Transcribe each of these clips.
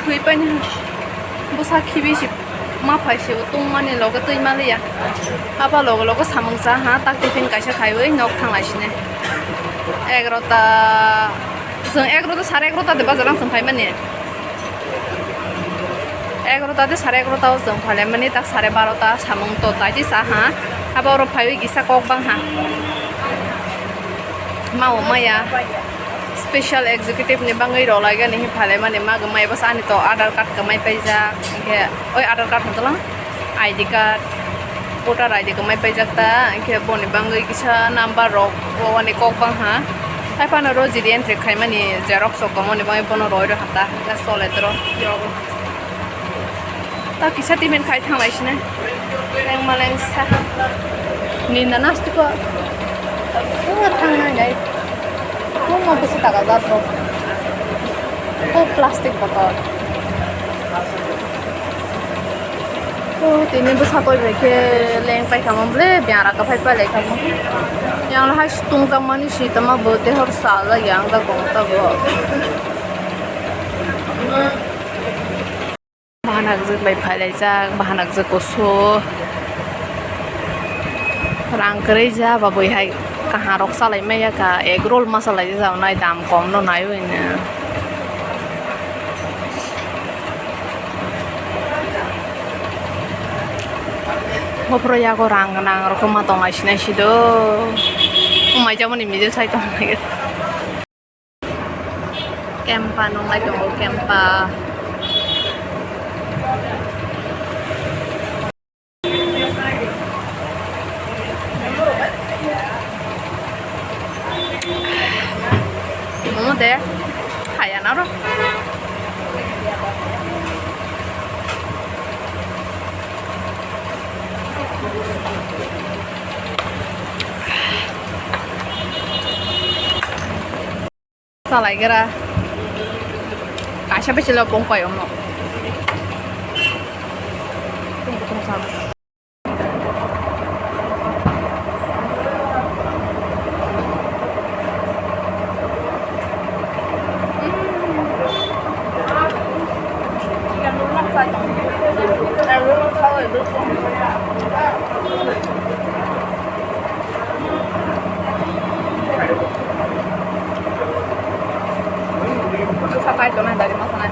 थै पनि Bwsa khibi si ma phai si tung mani logo tui mali ya apa logo samung sa ha tak tiffin kaisa khai oi nok thang lai sine 11টা जों 11টা 11:30 de bazaran song phai mani 11টা de 11:30 जों phale mani tak 12:30 samung to tai di sa ha apa ro phai oi gisa kok bang ha ma o ma ya special executive ni bangai ro lai ga ni phale mani ma ga mai bas ani to aadhar card ka mai paija ke oi aadhar card hantala id card voter id ka mai paija ta ke boni bangai kisa number ro ani kok bang ha ai pa na ro ji entry khai mani xerox ko moni bangai bono roi ro hata ga sole tro yo ta kisa ti men khai thang lai sine leng maleng sa ni na nasti ko thang na dai Khumbar bisa tak ada tu. Oh plastik botol. Oh ini Bwsa kau mereka leng pai kamu beli biar aku pai pai kamu. Yang lah tung zaman ni sih tema bote harus salah yang tak kau tahu. Bahan agak pai pai lejak, bahan agak koso. Rang kerja babu hai. Kah rok salai me ya ka egg roll masala di zau nai dam kom no nai we ne ho pro ya ko rang nang ro ko ma tong ai sina si do umai ja moni mi je sai tong nai kempa nong lai tong kempa there kaya na ro salai gara kasha pe chilo pong koy omno tung sama Sampai itu nah dari makanan.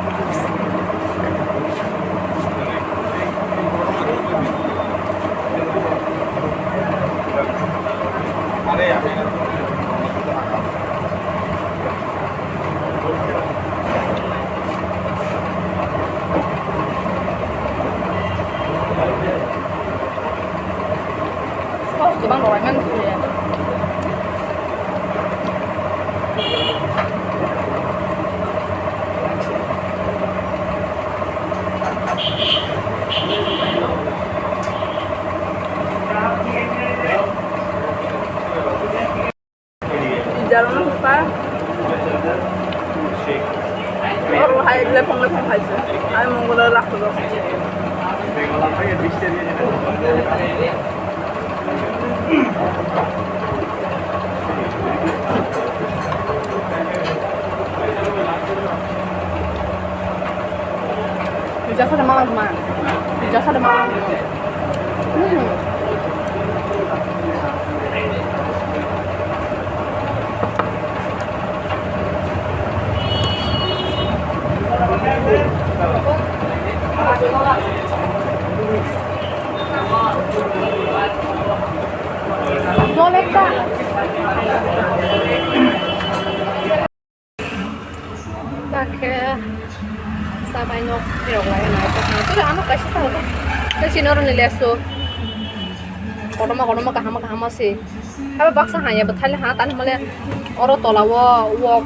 Ada ya? Oh, tu bang gorengan tu ya. Jalan apa? Orang hai lepong hai sih. Ay mongol lah tu. Jasa ada malam mana? Jasa ada malam. Boleh tak? Tak sampai nok dirok lagi naik itu dah anak kasih tahu kan kasi orang ni leso koroma kahama sih apa baksa hanya betul ha tan malah orang tola wo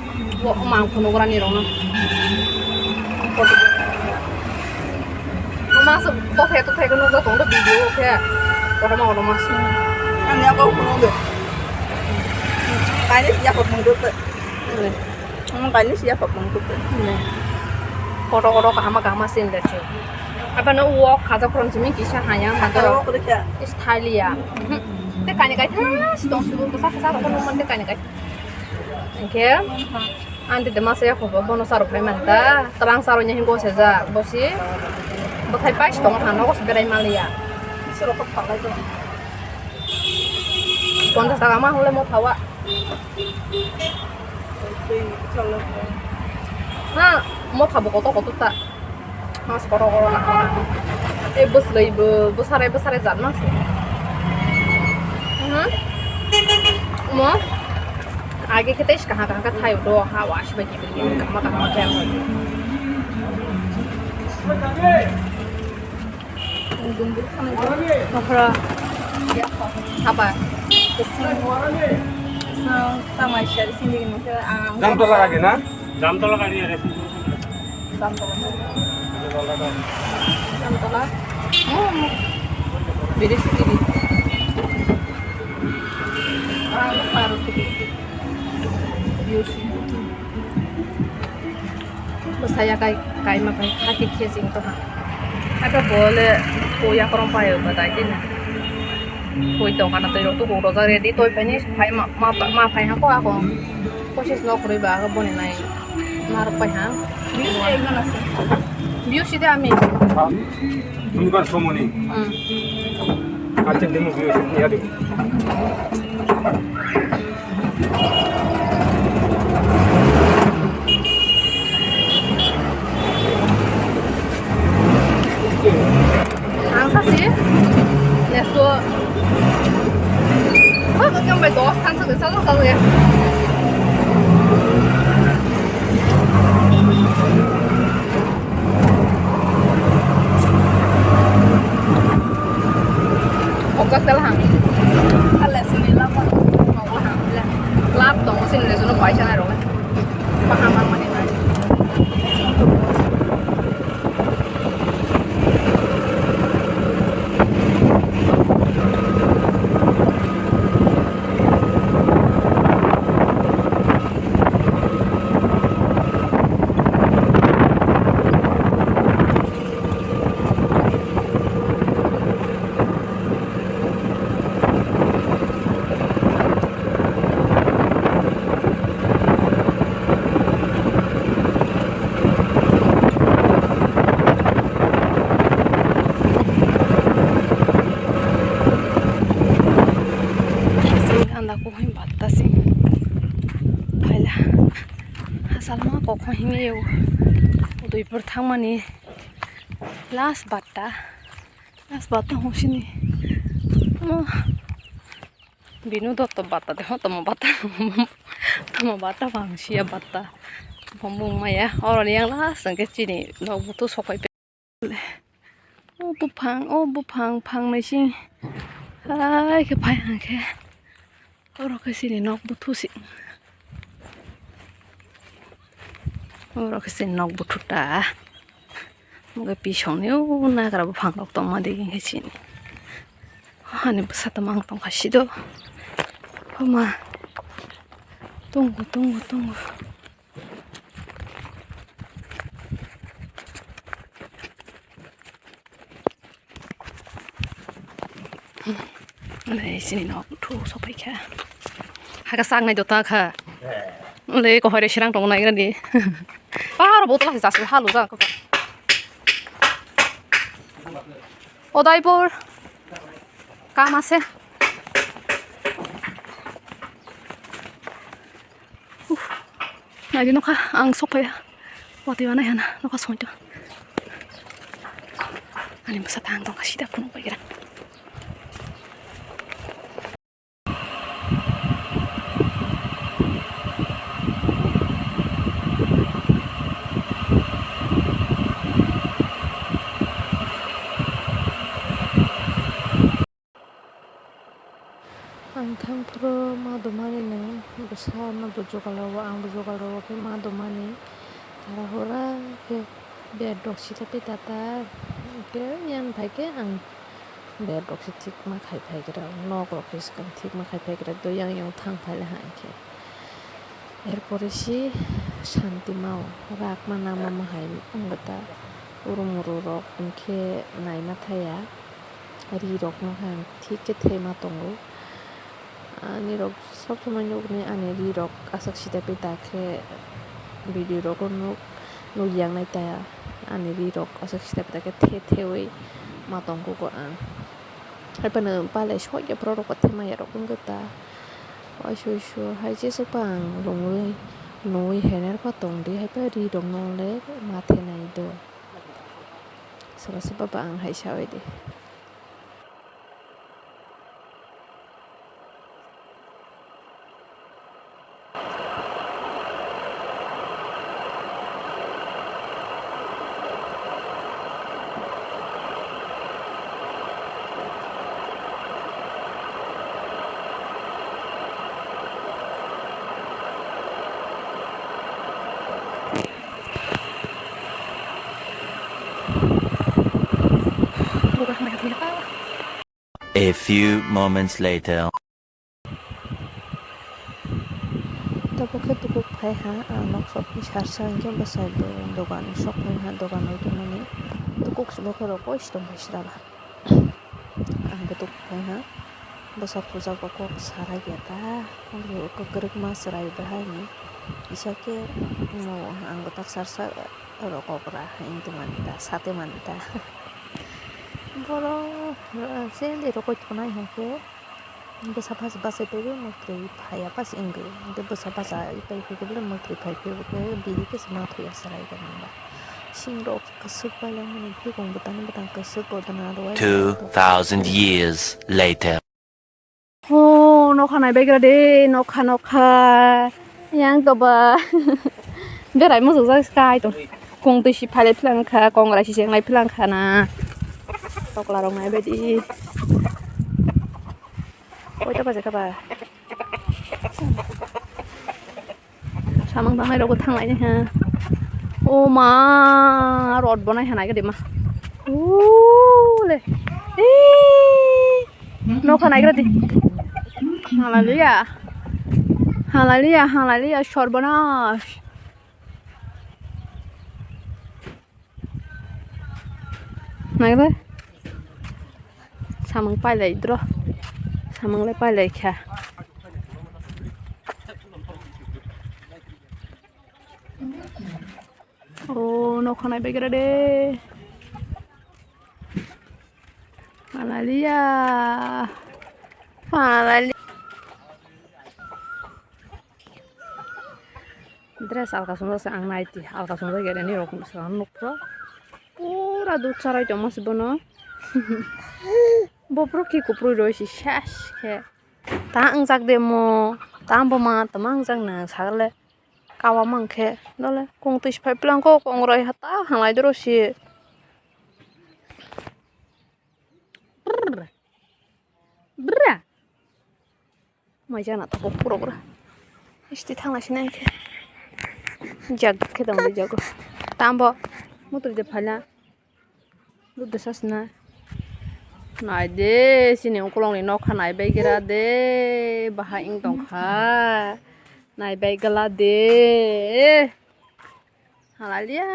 mang kuno orang ni rona masuk kok itu kayak kuno tuh tuh video kayak koroma sih kan ya kau kuno deh kayaknya siapa menggut kayaknya siapa menggut Koro kahama sin deh sih. Apa no walk kaza kurang cumi kisah hanya mantap. Italia. Dek kayaknya kayak sih dong suruh besar aku nomor dek kayaknya kayak. Oke. Ante de masa ya khobo bono saru phai manta tarang saru nya hingo seja bosi bothai pais tong hano kos berai malia siro kop palai to 50 টাকা মা হলে মো খাওয়া না মো খাবো কত তা মাছ করো না এই বসলেইবো বসারে জান মাছ মো आगे के तेज कहाँ का था यो हाँ वाश बजी बजी कहाँ क्या हो apa sama share sini kan jam tolak lagi na jam tolak lagi ya jam tolak beda sendiri orang baru Bwsa Yakai kai ma pai haki khesing to ha aka bole koya korong pai ba dai din koi to kana to ro to ro za re di toy pai ni pai ma pai ha ko ako kosis no kuri ba ga bone nai mar pai ha biu si de ami Khumbar somoni aceh demo biu si ya di angsa sih ya so oh kau yang berdoa kan satu ya oke telah alas sini lama mau lah lap dong sini lesu no paisa na ro paham mana ni aku him batta sing phaila salma ko khohinge yo udoi pur thangmani last batta hosini binu dotto batta de tomo batta bangsia batta bombong maya orang yang last ke chini no butu sokai pe bu phang nei sing ai ke phai hang ke orang kesini nok butuh sih, orang kesini nok butuh dah, mungkin pisau ni, nak kerap panggil tong made gini kesini, ane Bwsa temang tong kasih do, ma, tunggu, Này xin nó thu số phải cả hai cái sang này được ta cả lấy có hỏi để xem trong này cái đi ba nó bố tôi là gì halu ra các bạn ở đây bố cá mà xem này đi nó khá ăn sốc phải vào tiêu này hả nó có sống chưa anh Bwsa tang tong kasih dah pun baik. Ang thang pro ma domani ne Bwsa ma bujo kalawa ang bujo kalawa ke ma domani tara hora ke bed doksi tapi tata ke yang baik ke ang bed doksi tik ma khai phai kira nok office kan tik ma khai phai kira do yang thang phai le ha ke erpore si shanti mau rak ma nama ma hai ongata urumuru rok ke nai ma thaya ri rok ma han tik ke thema tongo ani rok sob somai nukni ani ri rok asak sida pe dakhe video rok nuk yang nai ta ani ri rok asok step ta ke the oi matong ko ang hai pa ne pa le shoi ya pro rok the ma ya rok kun ga ta oi shu hai che sa pang long oi noi hener pa tong di hai pa ri dong no le ma the nai do sa pa ang hai sha oi di A few moments later. Tapos tukuk phai ha nok shop ni sarsang ke basai dogan shop ni ha dogan oi to mani tukuk sulo ko ro ko istom bhasra ba ang betuk phai ha basa puja ko ko sarai ya ta ko kerek ma sarai ba ha ni isa ke mo ang betak sarsa ro ko pra ing tu manta sate manta boro sende ro ko tunai ha ke basa basa pe mukri phaya pas inge de basa ipai pe ke mukri phai pe ke biri ke sama thoya sarai ka namba singro kasuk pala mani pe kong batang kasuk ko dana ro 2,000 years later. oh no khana begra de no kha yang to ba berai mo zo sky to kong to si phale phlang kha kong ra si seng lai phlang kha na tokla rong nai be di ôi tao bây giờ các bà sao mang thằng này đâu có thằng lại nha ha ô mà rọt bọn này hàng này cái điểm mà lê nó khăn này cái gì hàng lại đi à short bọn nó này cái sao mang phải lại đó Samang lepa lekha. Oh, no khana begira de. Malalia. Dress alka sunda sa ang naiti. Alka sunda gere ni rok sa nukro. Pura dut sarai to mas bono. Bopro ki kupru roisi shash ke ta angjak demo ta boma tamang jang na sagle kawa mangkhe dole kong tis phai plang ko kong roi hata hanglai dro si bra mai jana ta puro bra isti thangla sinai ke jag ke dang de jago tambo mutur de phala du de sasna nai de sini kulang ni nok khanai bai gira de baha ing tong kha nai bai gala de halalia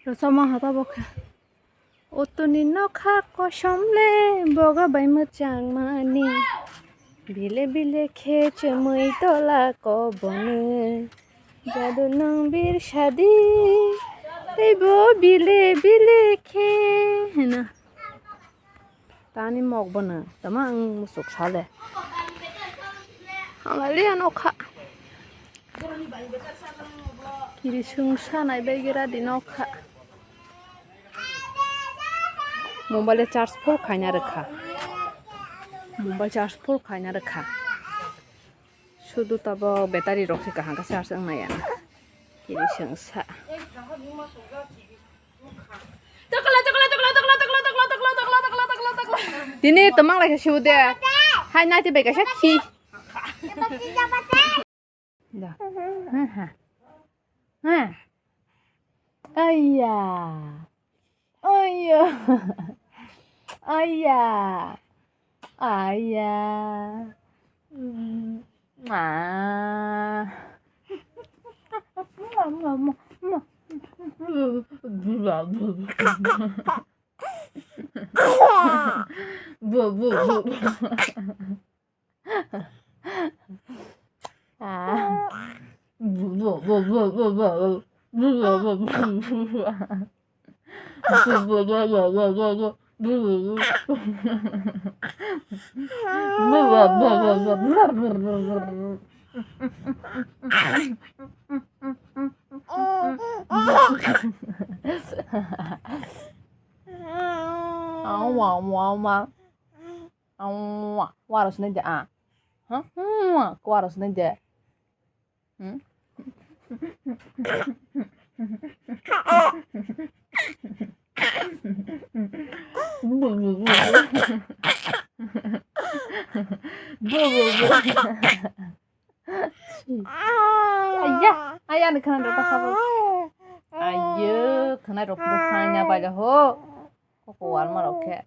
rosama hata bokha otuni nokha kosomle boga bai mchang mani bile bile khech moi tola ko bone jadu nang bir shadi Ibo bile khe na tani mok bana tamang musuk sale alali anokha kiri sungsa nai begira dinokha mobile charge full khaina rakha mobile charge full khaina rakha sudu tabo battery rokse kaha ka charge ang naya kiri sungsa Dini temang lagi sudah. Hai nanti baik aja ki. Dah. Ayah. Qua harus nanti Qua harus nanti ayah nih kena dapat apa? Ayo, kena rok bukannya pada ho. Kok keluar mah oke.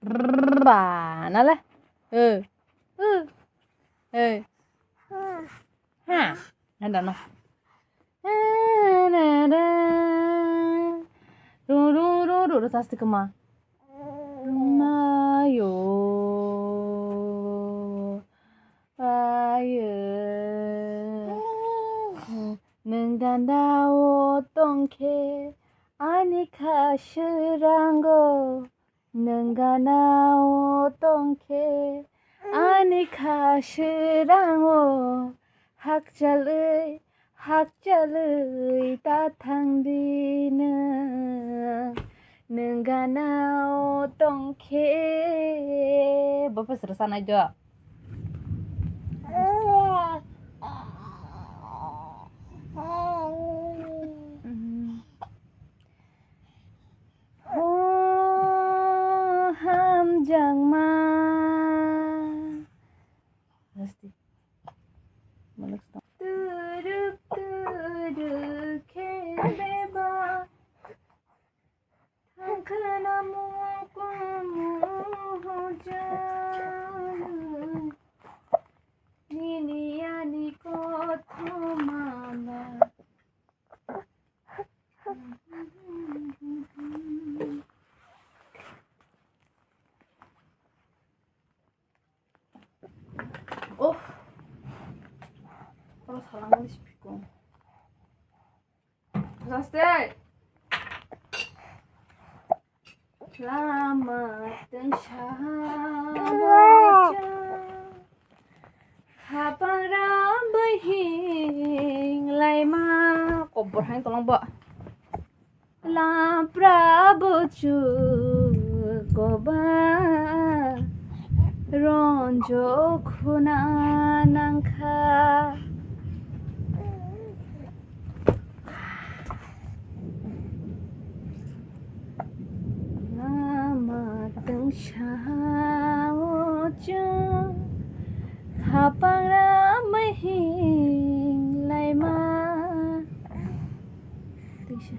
Nah lah. Ada no. Ru tas kema. Ayo. Nenggandawo tongke anika shirango nenggandawo tongke anika shirango hakjal의 따탕디는 nenggandawo tongke Bapak seresan aja hamjangma pasti melek turuk keleba tangkana hujan nini kotomala kalau salah nulis piku Saste selamat dan syahaja habang rambahing laima kobor hang tolong mbak la prabu chu goba ronjo khuna nangkha matang shaoja habang ramahing laima Tisha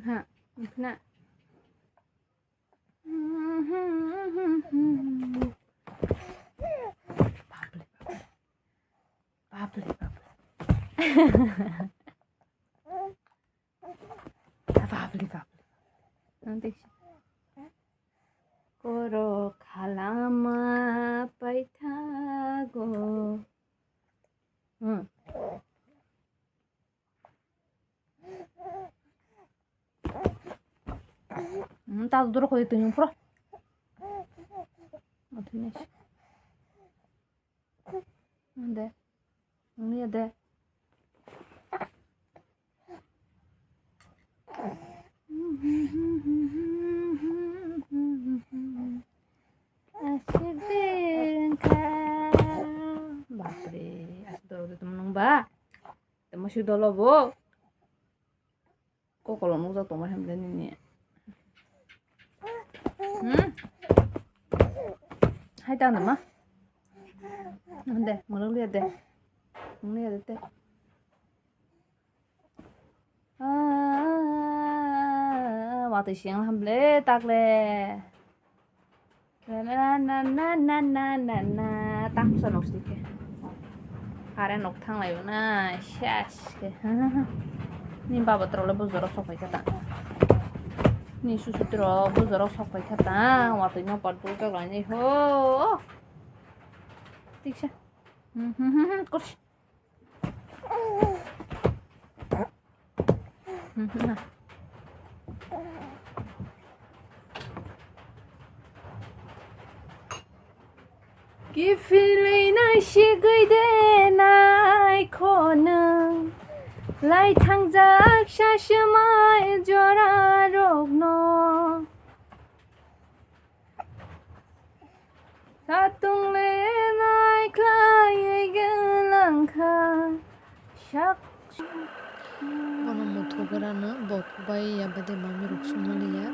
ha na Babli nanti koro kalama paitago tak duduk kok itu nyumpro 어디네 근데 언니야 돼 asyik Baple asdo udah temen mbak masih udah lo bu kok kalau nusa tuh mah hamdan ini hai tao nè má đây mà nó liệt đây nó liệt đây vào từ sáng làm lễ tạc lệ na tắc sao nấu stick Are nấu thang lại na shash nhìn bà bắt đầu là bây giờ nó sắp phải cái Ni susu terus buzarok sokai kata waktu ini part tu kau ni ho. Tik sah. Kursi. Nah. Ki feeling na shigai de nai khonang lai thangjak shashmai jora rogno satung le nai klai gelang kha shak Ono moto gerana bot bai ya bade mami ruk sumaliya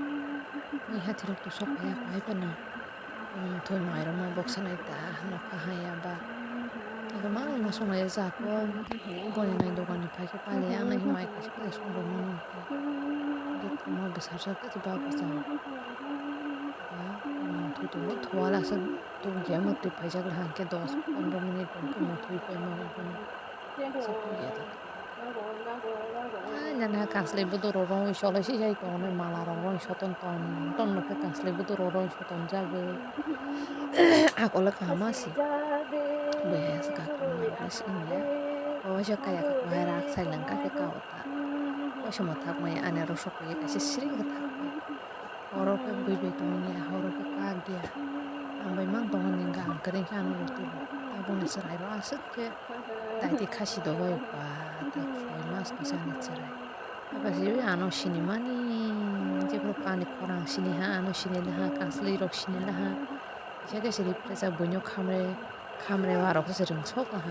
mai hati ruk to sok ya kai pana ono thoi mai rama boksa nai ta no ka haya ba aga ma no so ngai za ko boni nai dogan ni phai ke pale ya nai mai ka ke so ro mo no de to mo besar sa ka ba basa ba thoi to thwa la sa to ya mo te phai jak la ke 10-15 minit ko mo thoi pe mo sa ko ya ta Nyana kasle budu rorong isole si jai to ne mala rorong isoton ton no ke kasle budu rorong isoton jage akola kama si bes ka kama res ini ya o ja kaya ka kwara sai langka ke ka ota o shoma thak mai ane ro shok ye kasi sring ka thak mai oro ke bui be to ni oro ke ka dia ambai mang to ni ga kare kya no tu abone sarai ro asat ke dai ti khashi do bai pa ta khoi mas ka sa ni charai apa sih ano sini mani jebro pani korang sini ha ano sini lah kasli rok sini lah jaga sini presa bunyo kamre warok sering sok lah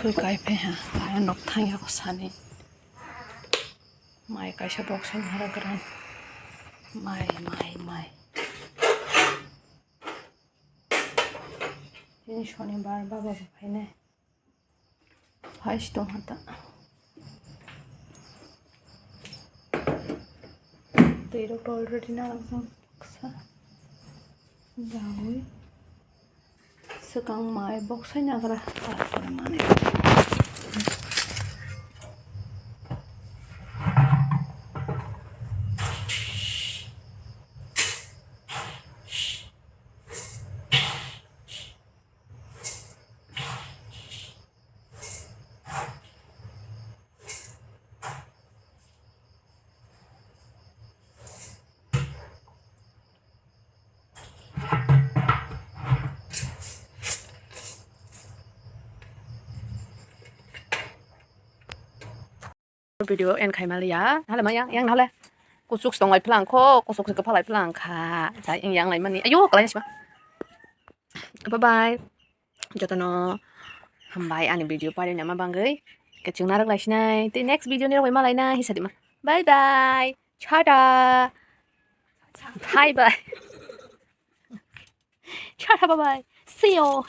Thôi cái phải ha cái nóc thang ya có sani mai cái sẽ bọc sang hara gran mai ini shonibar baba bhai ne ফাইস তো হাতা তো এরকম already না Buxa যাওই sekarang mai boxnya gerah apa mana video end khai malia hala ma yang nale kusuk stong lai plang ko kusuk se ka lai plang kha sa yang lai mani ayo kalai sima bye bye Jotono hambai ani video pare nama bangai. Kecung narak laisnai. Ti next video ni rawai malai na hisadi ma. Bye bye. Tada. Bye bye. Tada bye bye. See you.